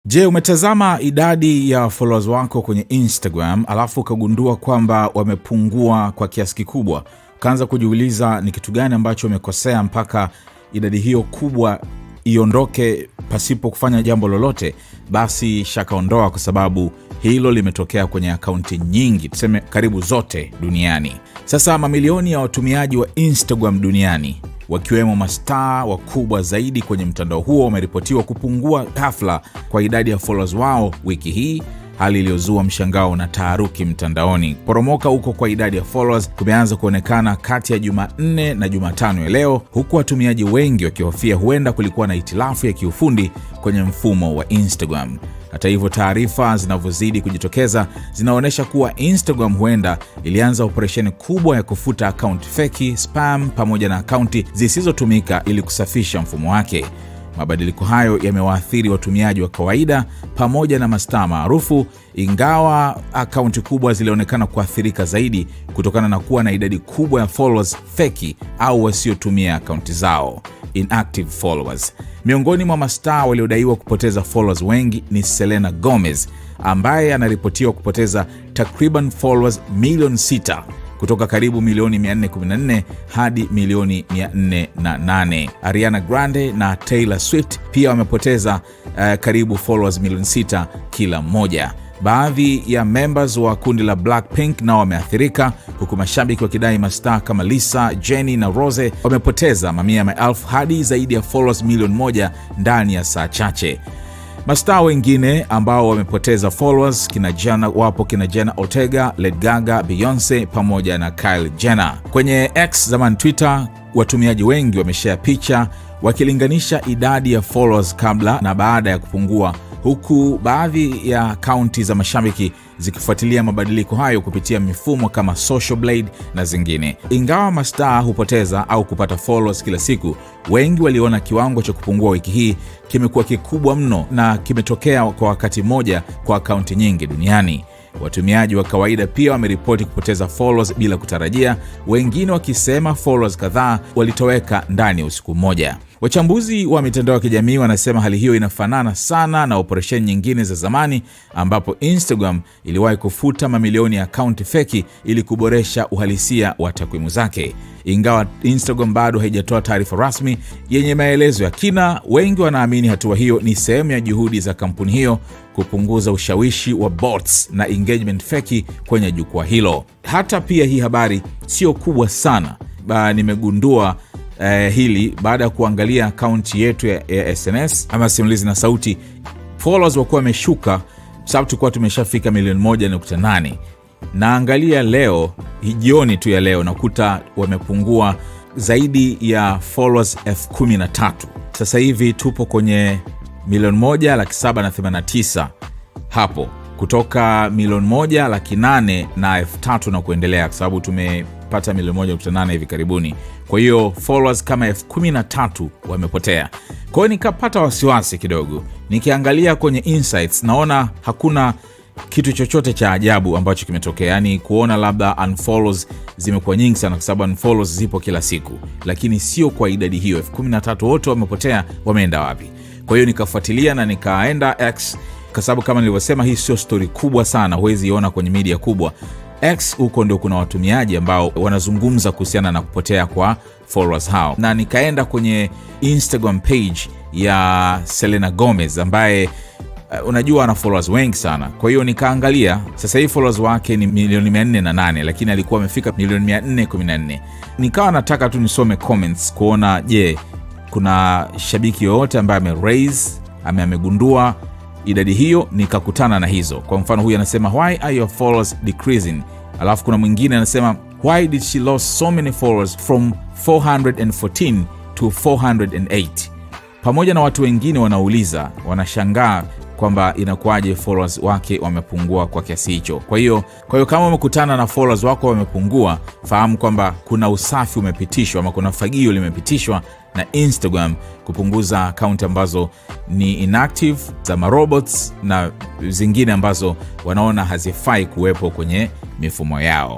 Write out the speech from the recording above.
Je, umetazama idadi ya followers wako kwenye Instagram alafu ukagundua kwamba wamepungua kwa kiasi kikubwa? Kaanza kujiuliza ni kitu gani ambacho umekosea mpaka idadi hiyo kubwa iondoke pasipo kufanya jambo lolote? Basi shaka ondoa, kwa sababu hilo limetokea kwenye akaunti nyingi, tuseme karibu zote duniani. Sasa mamilioni ya watumiaji wa Instagram duniani, wakiwemo mastaa wakubwa zaidi kwenye mtandao huo, wameripotiwa kupungua ghafla kwa idadi ya followers wao wiki hii, hali iliyozua mshangao na taharuki mtandaoni. Poromoka huko kwa idadi ya followers kumeanza kuonekana kati ya Jumanne na Jumatano ya leo, huku watumiaji wengi wakihofia huenda kulikuwa na hitilafu ya kiufundi kwenye mfumo wa Instagram. Hata hivyo, taarifa zinavyozidi kujitokeza zinaonyesha kuwa Instagram huenda ilianza operesheni kubwa ya kufuta akaunti feki, spam pamoja na akaunti zisizotumika ili kusafisha mfumo wake. Mabadiliko hayo yamewaathiri watumiaji wa kawaida pamoja na mastaa maarufu, ingawa akaunti kubwa zilionekana kuathirika zaidi kutokana na kuwa na idadi kubwa ya followers feki au wasiotumia akaunti zao, inactive followers. Miongoni mwa mastaa waliodaiwa kupoteza followers wengi ni Selena Gomez, ambaye anaripotiwa kupoteza takriban followers milioni 6 kutoka karibu milioni 414 hadi milioni 408. Ariana Grande na Taylor Swift pia wamepoteza karibu followers milioni 6 kila mmoja. Baadhi ya members wa kundi la Blackpink nao wameathirika, huku mashabiki wakidai mastaa kama Lisa, Jennie na Rose wamepoteza mamia ya maelfu hadi zaidi ya followers milioni 1 ndani ya saa chache. Mastaa wengine ambao wamepoteza followers kina Jenna Ortega, Lady Gaga, Beyonce pamoja na Kylie Jenner. Kwenye X, zamani Twitter, watumiaji wengi wameshare picha wakilinganisha idadi ya followers kabla na baada ya kupungua, huku baadhi ya akaunti za mashabiki zikifuatilia mabadiliko hayo kupitia mifumo kama Social Blade na zingine. Ingawa mastaa hupoteza au kupata followers kila siku, wengi waliona kiwango cha kupungua wiki hii kimekuwa kikubwa mno na kimetokea kwa wakati mmoja kwa akaunti nyingi duniani. Watumiaji wa kawaida pia wameripoti kupoteza followers bila kutarajia, wengine wakisema followers kadhaa walitoweka ndani ya usiku mmoja. Wachambuzi wa mitandao ya kijamii wanasema hali hiyo inafanana sana na operesheni nyingine za zamani ambapo Instagram iliwahi kufuta mamilioni ya akaunti feki ili kuboresha uhalisia wa takwimu zake. Ingawa Instagram bado haijatoa taarifa rasmi yenye maelezo ya kina, wengi wanaamini hatua hiyo ni sehemu ya juhudi za kampuni hiyo kupunguza ushawishi wa bots na engagement feki kwenye jukwaa hilo. Hata pia hii habari sio kubwa sana. Nimegundua hili baada ya kuangalia akaunti yetu ya SNS ama simulizi na sauti. Followers wakuwa wameshuka, sababu tulikuwa tumeshafika milioni 1.8. Naangalia leo, jioni tu ya leo, nakuta wamepungua zaidi ya followers 13,000. Sasa hivi tupo kwenye milioni 1,789 hapo, kutoka milioni 1,800,000 na 3,000 na kuendelea, kwa sababu tumepata milioni 1.8 hivi karibuni. Kwa hiyo followers kama 13,000 wamepotea. Kwa hiyo nikapata wasiwasi kidogo. Nikiangalia kwenye insights naona hakuna kitu chochote cha ajabu ambacho kimetokea. Yani kuona labda unfollows zimekuwa nyingi sana, kwa sababu unfollows zipo kila siku, lakini sio kwa idadi hiyo. 13,000 wote wamepotea, wameenda wapi? Kwa hiyo nikafuatilia na nikaenda X, kwa sababu kama nilivyosema, hii sio story kubwa sana, huwezi iona kwenye media kubwa. X huko ndio kuna watumiaji ambao wanazungumza kuhusiana na kupotea kwa followers hao, na nikaenda kwenye Instagram page ya Selena Gomez ambaye unajua ana followers wengi sana. Kwa hiyo nikaangalia, sasa hivi followers wake ni milioni 408, lakini alikuwa amefika milioni 414. Nikawa nataka tu nisome comments kuona je, kuna shabiki yoyote ambaye amegundua idadi hiyo. Nikakutana na hizo. Kwa mfano, huyu anasema why are your followers decreasing? Alafu kuna mwingine anasema why did she lose so many followers from 414 to 408? Pamoja na watu wengine wanauliza, wanashangaa kwamba inakuwaje followers wake wamepungua kwa kiasi hicho. Kwa hiyo kama umekutana na followers wako wamepungua, fahamu kwamba kuna usafi umepitishwa ama kuna fagio limepitishwa na Instagram kupunguza account ambazo ni inactive za marobots na zingine ambazo wanaona hazifai kuwepo kwenye mifumo yao.